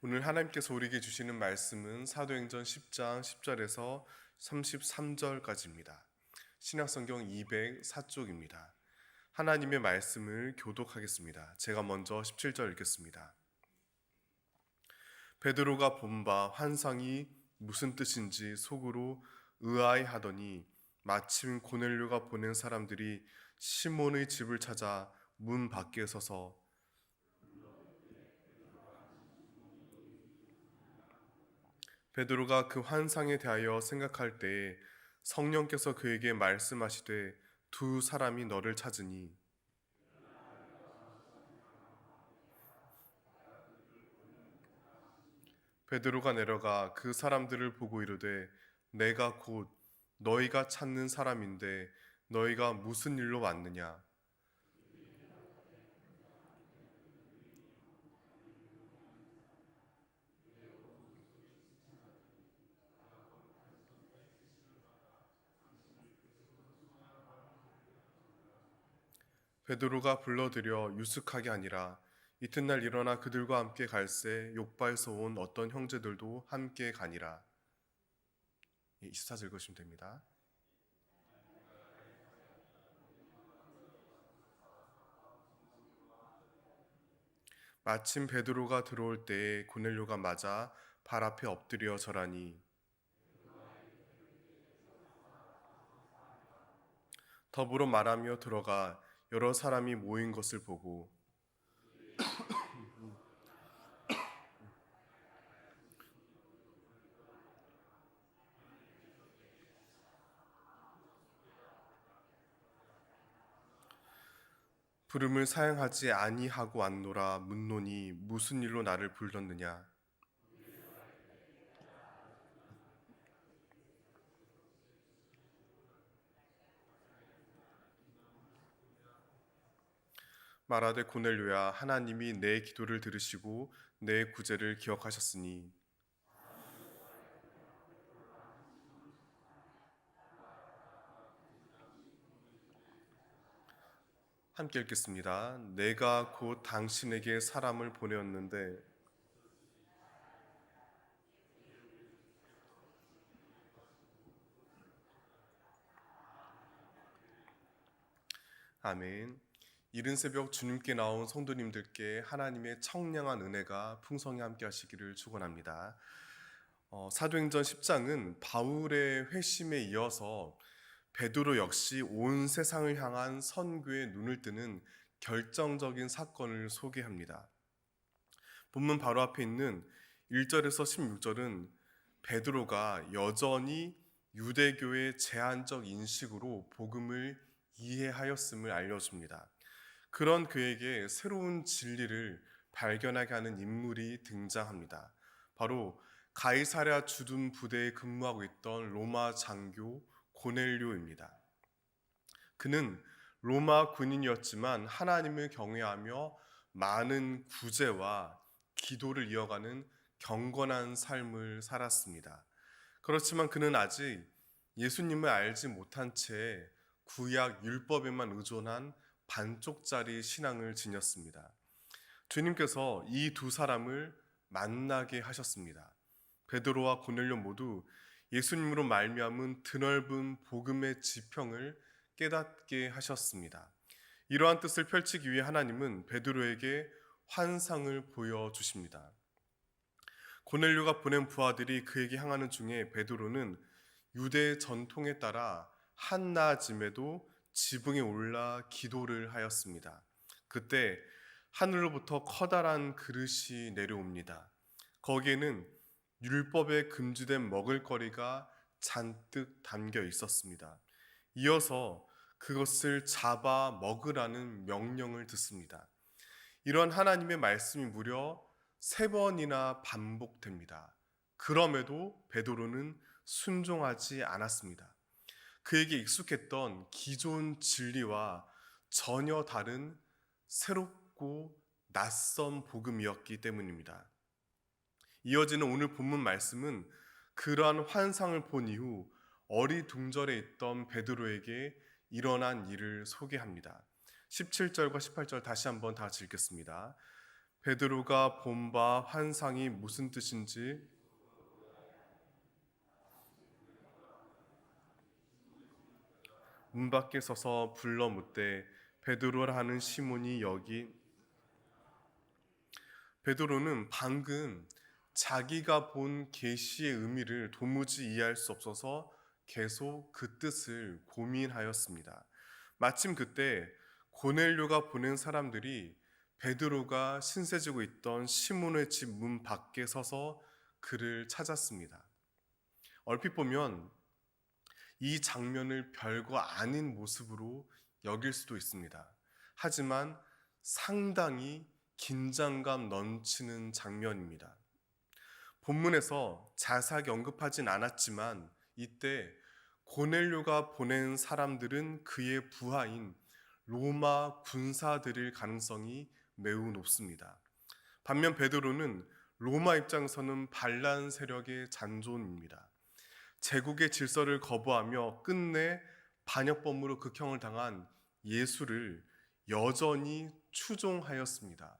오늘 하나님께서 우리에게 주시는 말씀은 사도행전 10장 10절에서 33절까지입니다. 신약성경 204쪽입니다. 하나님의 말씀을 교독하겠습니다. 제가 먼저 17절 읽겠습니다. 베드로가 본 바 환상이 무슨 뜻인지 속으로 의아해하더니 마침 고넬료가 보낸 사람들이 시몬의 집을 찾아 문 밖에 서서 베드로가 그 환상에 대하여 생각할 때에 성령께서 그에게 말씀하시되 두 사람이 너를 찾으니 베드로가 내려가 그 사람들을 보고 이르되 내가 곧 너희가 찾는 사람인데 너희가 무슨 일로 왔느냐. 베드로가 불러들여 유숙하게 하니라. 이튿날 일어나 그들과 함께 갈새 욥바에서 온 어떤 형제들도 함께 가니라. 24절 읽으시면 됩니다. 마침 베드로가 들어올 때에 고넬료가 맞아 발 앞에 엎드려 절하니 더불어 말하며 들어가 여러 사람이 모인 것을 보고 부름을 사양하지 아니하고 왔노라 묻노니 무슨 일로 나를 불렀느냐. 말하되 고넬료야 하나님이 내 기도를 들으시고 내 구제를 기억하셨으니 함께 읽겠습니다. 내가 곧 당신에게 사람을 보내었는데 아멘. 이른 새벽 주님께 나온 성도님들께 하나님의 청량한 은혜가 풍성히 함께 하시기를 축원합니다. 사도행전 10장은 바울의 회심에 이어서 베드로 역시 온 세상을 향한 선교에 눈을 뜨는 결정적인 사건을 소개합니다. 본문 바로 앞에 있는 1절에서 16절은 베드로가 여전히 유대교의 제한적 인식으로 복음을 이해하였음을 알려줍니다. 그런 그에게 새로운 진리를 발견하게 하는 인물이 등장합니다. 바로 가이사랴 주둔 부대에 근무하고 있던 로마 장교 고넬료입니다. 그는 로마 군인이었지만 하나님을 경외하며 많은 구제와 기도를 이어가는 경건한 삶을 살았습니다. 그렇지만 그는 아직 예수님을 알지 못한 채 구약 율법에만 의존한 반쪽짜리 신앙을 지녔습니다. 주님께서 이 두 사람을 만나게 하셨습니다. 베드로와 고넬료 모두 예수님으로 말미암은 드넓은 복음의 지평을 깨닫게 하셨습니다. 이러한 뜻을 펼치기 위해 하나님은 베드로에게 환상을 보여주십니다. 고넬료가 보낸 부하들이 그에게 향하는 중에 베드로는 유대 전통에 따라 한낮임에도 지붕에 올라 기도를 하였습니다. 그때 하늘로부터 커다란 그릇이 내려옵니다. 거기에는 율법에 금지된 먹을거리가 잔뜩 담겨 있었습니다. 이어서 그것을 잡아 먹으라는 명령을 듣습니다. 이런 하나님의 말씀이 무려 3번이나 반복됩니다. 그럼에도 베드로는 순종하지 않았습니다. 그에게 익숙했던 기존 진리와 전혀 다른 새롭고 낯선 복음이었기 때문입니다. 이어지는 오늘 본문 말씀은 그러한 환상을 본 이후 어리둥절해 있던 베드로에게 일어난 일을 소개합니다. 17절과 18절 다시 한번 다 같이 읽겠습니다. 베드로가 본 바 환상이 무슨 뜻인지 문 밖에 서서 불러 묻되 베드로라 하는 시몬이 여기. 베드로는 방금 자기가 본 계시의 의미를 도무지 이해할 수 없어서 계속 그 뜻을 고민하였습니다. 마침 그때 고넬료가 보낸 사람들이 베드로가 신세지고 있던 시몬의 집 문 밖에 서서 그를 찾았습니다. 얼핏 보면 이 장면을 별거 아닌 모습으로 여길 수도 있습니다. 하지만 상당히 긴장감 넘치는 장면입니다. 본문에서 자세하게 언급하진 않았지만 이때 고넬료가 보낸 사람들은 그의 부하인 로마 군사들일 가능성이 매우 높습니다. 반면 베드로는 로마 입장에서는 반란 세력의 잔존입니다. 제국의 질서를 거부하며 끝내 반역범으로 극형을 당한 예수를 여전히 추종하였습니다.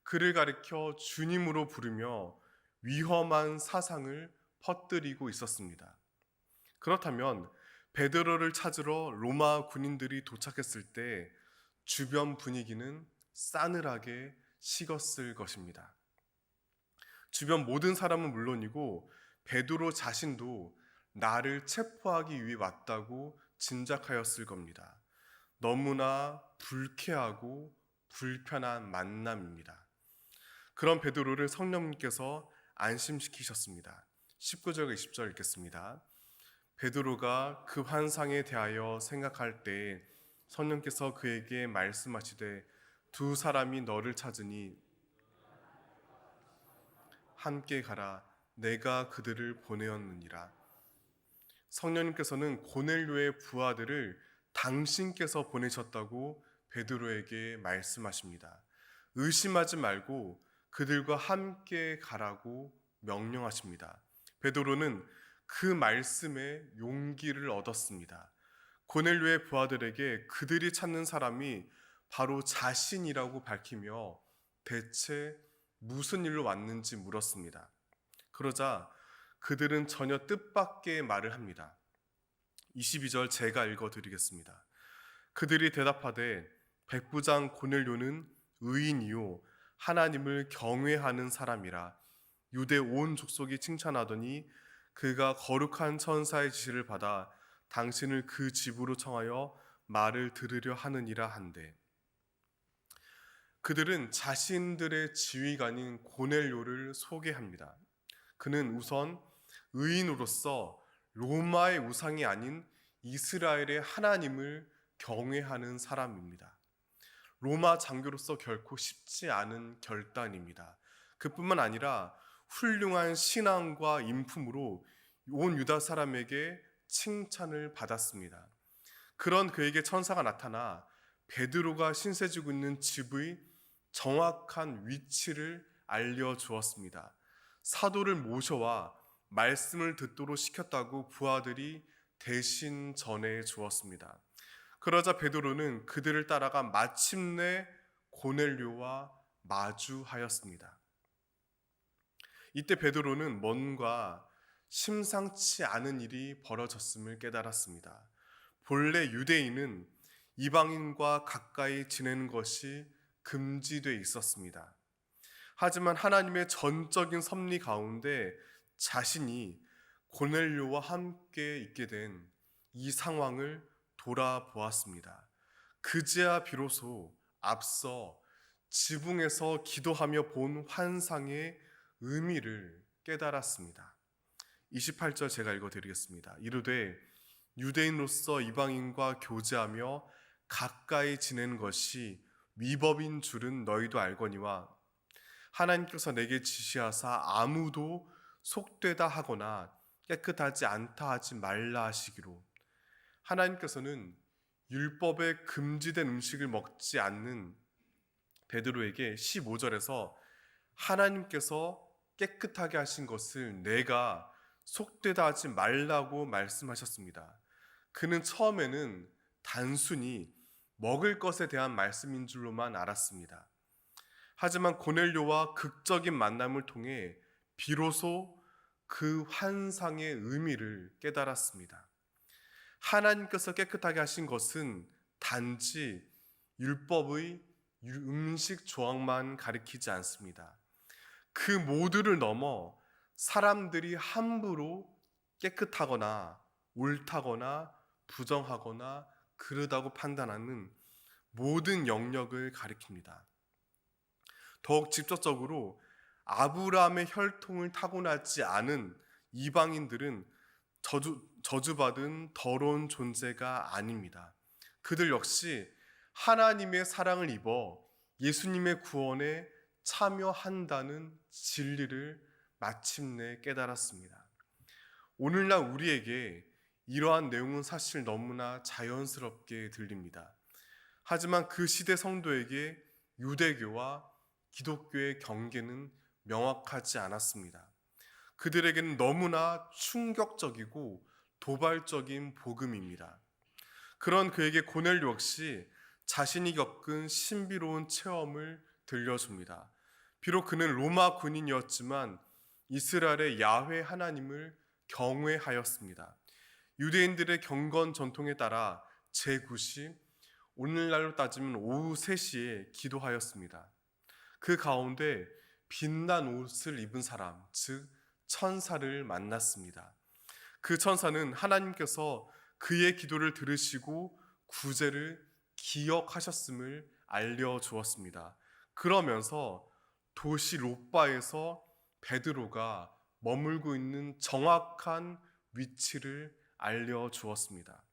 그를 가리켜 주님으로 부르며 위험한 사상을 퍼뜨리고 있었습니다. 그렇다면 베드로를 찾으러 로마 군인들이 도착했을 때 주변 분위기는 싸늘하게 식었을 것입니다. 주변 모든 사람은 물론이고 베드로 자신도 나를 체포하기 위해 왔다고 짐작하였을 겁니다. 너무나 불쾌하고 불편한 만남입니다. 그런 베드로를 성령님께서 안심시키셨습니다. 19절과 20절 읽겠습니다. 베드로가 그 환상에 대하여 생각할 때에 성령께서 그에게 말씀하시되 두 사람이 너를 찾으니 함께 가라. 내가 그들을 보내었느니라. 성령님께서는 고넬료의 부하들을 당신께서 보내셨다고 베드로에게 말씀하십니다. 의심하지 말고 그들과 함께 가라고 명령하십니다. 베드로는 그 말씀에 용기를 얻었습니다. 고넬료의 부하들에게 그들이 찾는 사람이 바로 자신이라고 밝히며 대체 무슨 일로 왔는지 물었습니다. 그러자 그들은 전혀 뜻밖의 말을 합니다. 22절 제가 읽어드리겠습니다. 그들이 대답하되 백부장 고넬료는 의인이요 하나님을 경외하는 사람이라 유대 온 족속이 칭찬하더니 그가 거룩한 천사의 지시를 받아 당신을 그 집으로 청하여 말을 들으려 하느니라 한데, 그들은 자신들의 지휘관인 고넬료를 소개합니다. 그는 우선 의인으로서 로마의 우상이 아닌 이스라엘의 하나님을 경외하는 사람입니다. 로마 장교로서 결코 쉽지 않은 결단입니다. 그뿐만 아니라 훌륭한 신앙과 인품으로 온 유다 사람에게 칭찬을 받았습니다. 그런 그에게 천사가 나타나 베드로가 신세지고 있는 집의 정확한 위치를 알려주었습니다. 사도를 모셔와 말씀을 듣도록 시켰다고 부하들이 대신 전해 주었습니다. 그러자 베드로는 그들을 따라가 마침내 고넬료와 마주하였습니다. 이때 베드로는 뭔가 심상치 않은 일이 벌어졌음을 깨달았습니다. 본래 유대인은 이방인과 가까이 지내는 것이 금지되어 있었습니다. 하지만 하나님의 전적인 섭리 가운데 자신이 고넬료와 함께 있게 된 이 상황을 돌아보았습니다. 그제야 비로소 앞서 지붕에서 기도하며 본 환상의 의미를 깨달았습니다. 28절 제가 읽어드리겠습니다. 이르되 유대인으로서 이방인과 교제하며 가까이 지내는 것이 위법인 줄은 너희도 알거니와 하나님께서 내게 지시하사 아무도 속되다 하거나 깨끗하지 않다 하지 말라 하시기로. 하나님께서는 율법에 금지된 음식을 먹지 않는 베드로에게 15절에서 하나님께서 깨끗하게 하신 것을 내가 속되다 하지 말라고 말씀하셨습니다. 그는 처음에는 단순히 먹을 것에 대한 말씀인 줄로만 알았습니다. 하지만 고넬료와 극적인 만남을 통해 비로소 그 환상의 의미를 깨달았습니다. 하나님께서 깨끗하게 하신 것은 단지 율법의 음식 조항만 가리키지 않습니다. 그 모두를 넘어 사람들이 함부로 깨끗하거나 옳다거나 부정하거나 그르다고 판단하는 모든 영역을 가리킵니다. 더욱 직접적으로 아브라함의 혈통을 타고나지 않은 이방인들은 저주받은 더러운 존재가 아닙니다. 그들 역시 하나님의 사랑을 입어 예수님의 구원에 참여한다는 진리를 마침내 깨달았습니다. 오늘날 우리에게 이러한 내용은 사실 너무나 자연스럽게 들립니다. 하지만 그 시대 성도에게 유대교와 기독교의 경계는 명확하지 않았습니다. 그들에게는 너무나 충격적이고 도발적인 복음입니다. 그런 그에게 고넬료 역시 자신이 겪은 신비로운 체험을 들려줍니다. 비록 그는 로마 군인이었지만 이스라엘의 야훼 하나님을 경외하였습니다. 유대인들의 경건 전통에 따라 제9시, 오늘날로 따지면 오후 3시에 기도하였습니다. 그 가운데 빛난 옷을 입은 사람, 즉 천사를 만났습니다. 그 천사는 하나님께서 그의 기도를 들으시고 구제를 기억하셨음을 알려주었습니다. 그러면서 도시 롯바에서 베드로가 머물고 있는 정확한 위치를 알려주었습니다.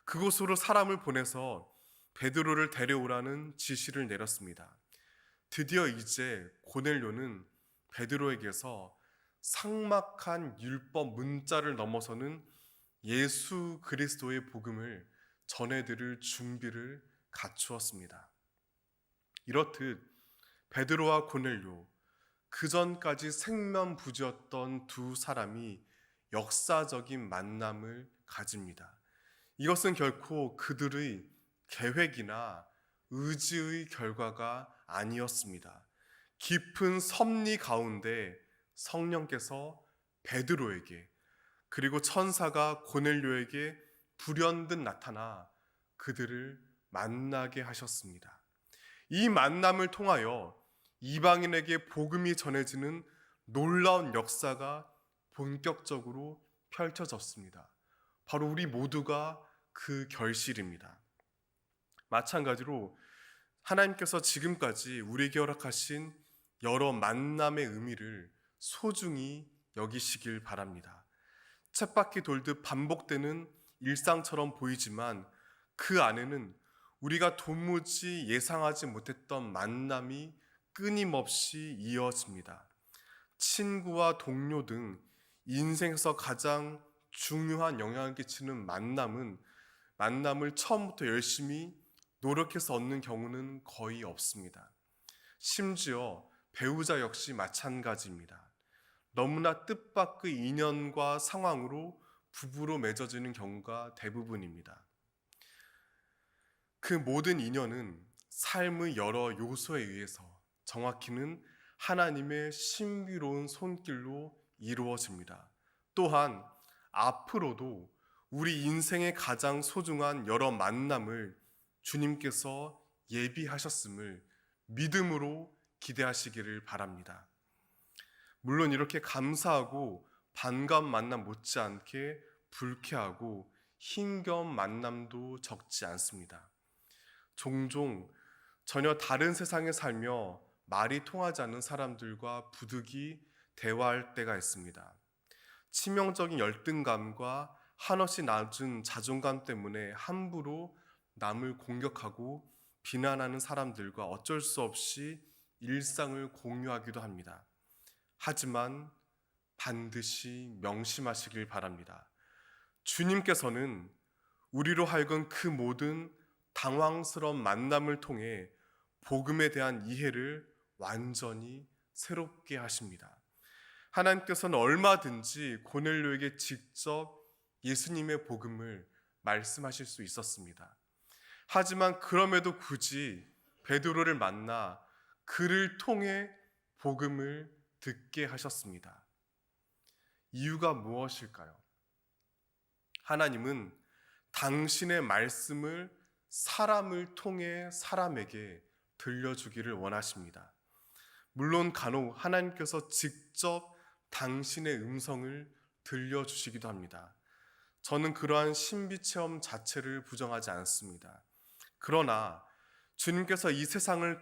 그곳으로 사람을 보내서 베드로를 데려오라는 지시를 내렸습니다. 드디어 이제 고넬료는 베드로에게서 삭막한 율법 문자를 넘어서는 예수 그리스도의 복음을 전해드릴 준비를 갖추었습니다. 이렇듯 베드로와 고넬료, 그 전까지 생면부지였던 두 사람이 역사적인 만남을 가집니다. 이것은 결코 그들의 계획이나 의지의 결과가 아니었습니다. 깊은 섭리 가운데 성령께서 베드로에게 그리고 천사가 고넬료에게 불현듯 나타나 그들을 만나게 하셨습니다. 이 만남을 통하여 이방인에게 복음이 전해지는 놀라운 역사가 본격적으로 펼쳐졌습니다. 바로 우리 모두가 그 결실입니다. 마찬가지로 하나님께서 지금까지 우리에게 허락하신 여러 만남의 의미를 소중히 여기시길 바랍니다. 쳇바퀴 돌듯 반복되는 일상처럼 보이지만 그 안에는 우리가 도무지 예상하지 못했던 만남이 끊임없이 이어집니다. 친구와 동료 등 인생에서 가장 중요한 영향을 끼치는 만남을 처음부터 열심히 노력해서 얻는 경우는 거의 없습니다. 심지어 배우자 역시 마찬가지입니다. 너무나 뜻밖의 인연과 상황으로 부부로 맺어지는 경우가 대부분입니다. 그 모든 인연은 삶의 여러 요소에 의해서, 정확히는 하나님의 신비로운 손길로 이루어집니다. 또한 앞으로도 우리 인생의 가장 소중한 여러 만남을 주님께서 예비하셨음을 믿음으로 기대하시기를 바랍니다. 물론 이렇게 감사하고 반가운 만남 못지않게 불쾌하고 힘겨운 만남도 적지 않습니다. 종종 전혀 다른 세상에 살며 말이 통하지 않는 사람들과 부득이 대화할 때가 있습니다. 치명적인 열등감과 한없이 낮은 자존감 때문에 함부로 남을 공격하고 비난하는 사람들과 어쩔 수 없이 일상을 공유하기도 합니다. 하지만 반드시 명심하시길 바랍니다. 주님께서는 우리로 하여금 그 모든 당황스러운 만남을 통해 복음에 대한 이해를 완전히 새롭게 하십니다. 하나님께서는 얼마든지 고넬료에게 직접 예수님의 복음을 말씀하실 수 있었습니다. 하지만 그럼에도 굳이 베드로를 만나 그를 통해 복음을 듣게 하셨습니다. 이유가 무엇일까요? 하나님은 당신의 말씀을 사람을 통해 사람에게 들려주기를 원하십니다. 물론 간혹 하나님께서 직접 당신의 음성을 들려주시기도 합니다. 저는 그러한 신비 체험 자체를 부정하지 않습니다. 그러나 주님께서 이 세상을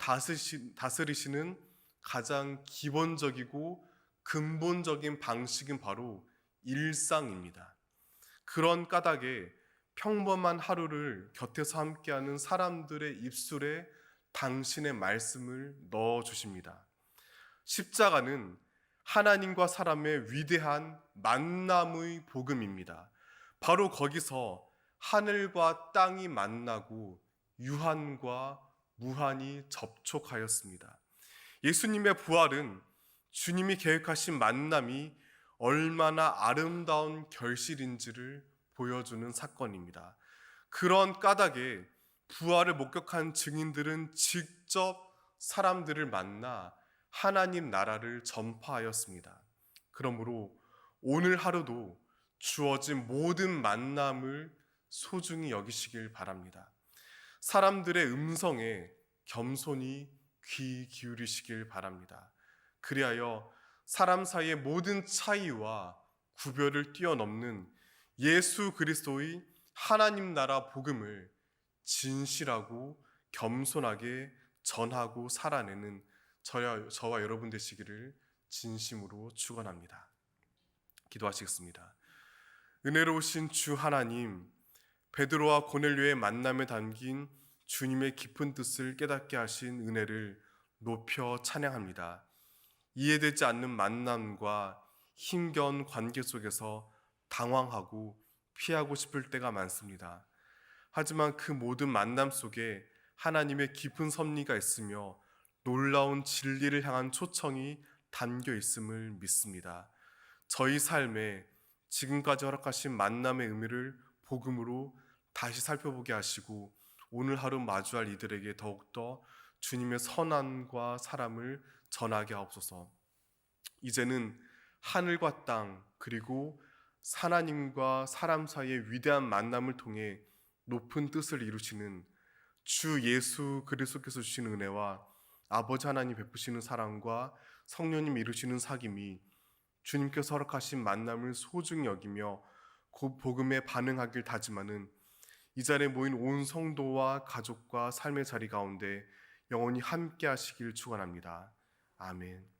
다스리시는 가장 기본적이고 근본적인 방식은 바로 일상입니다. 그런 까닭에 평범한 하루를 곁에서 함께하는 사람들의 입술에 당신의 말씀을 넣어주십니다. 십자가는 하나님과 사람의 위대한 만남의 복음입니다. 바로 거기서 하늘과 땅이 만나고 유한과 무한이 접촉하였습니다. 예수님의 부활은 주님이 계획하신 만남이 얼마나 아름다운 결실인지를 보여주는 사건입니다. 그런 까닭에 부활을 목격한 증인들은 직접 사람들을 만나 하나님 나라를 전파하였습니다. 그러므로 오늘 하루도 주어진 모든 만남을 소중히 여기시길 바랍니다. 사람들의 음성에 겸손히 귀 기울이시길 바랍니다. 그리하여 사람 사이의 모든 차이와 구별을 뛰어넘는 예수 그리스도의 하나님 나라 복음을 진실하고 겸손하게 전하고 살아내는 저와 여러분 되시기를 진심으로 축원합니다. 기도하시겠습니다. 은혜로우신 주 하나님, 베드로와 고넬료의 만남에 담긴 주님의 깊은 뜻을 깨닫게 하신 은혜를 높여 찬양합니다. 이해되지 않는 만남과 힘겨운 관계 속에서 당황하고 피하고 싶을 때가 많습니다. 하지만 그 모든 만남 속에 하나님의 깊은 섭리가 있으며 놀라운 진리를 향한 초청이 담겨 있음을 믿습니다. 저희 삶에 지금까지 허락하신 만남의 의미를 복음으로 다시 살펴보게 하시고 오늘 하루 마주할 이들에게 더욱더 주님의 선함과 사랑을 전하게 하옵소서. 이제는 하늘과 땅 그리고 하나님과 사람 사이의 위대한 만남을 통해 높은 뜻을 이루시는 주 예수 그리스도께서 주시는 은혜와 아버지 하나님 베푸시는 사랑과 성령님 이루시는 사귐이 주님께서 허락하신 만남을 소중히 여기며 곧 복음에 반응하길 다짐하는 이 자리에 모인 온 성도와 가족과 삶의 자리 가운데 영원히 함께 하시길 축원합니다. 아멘.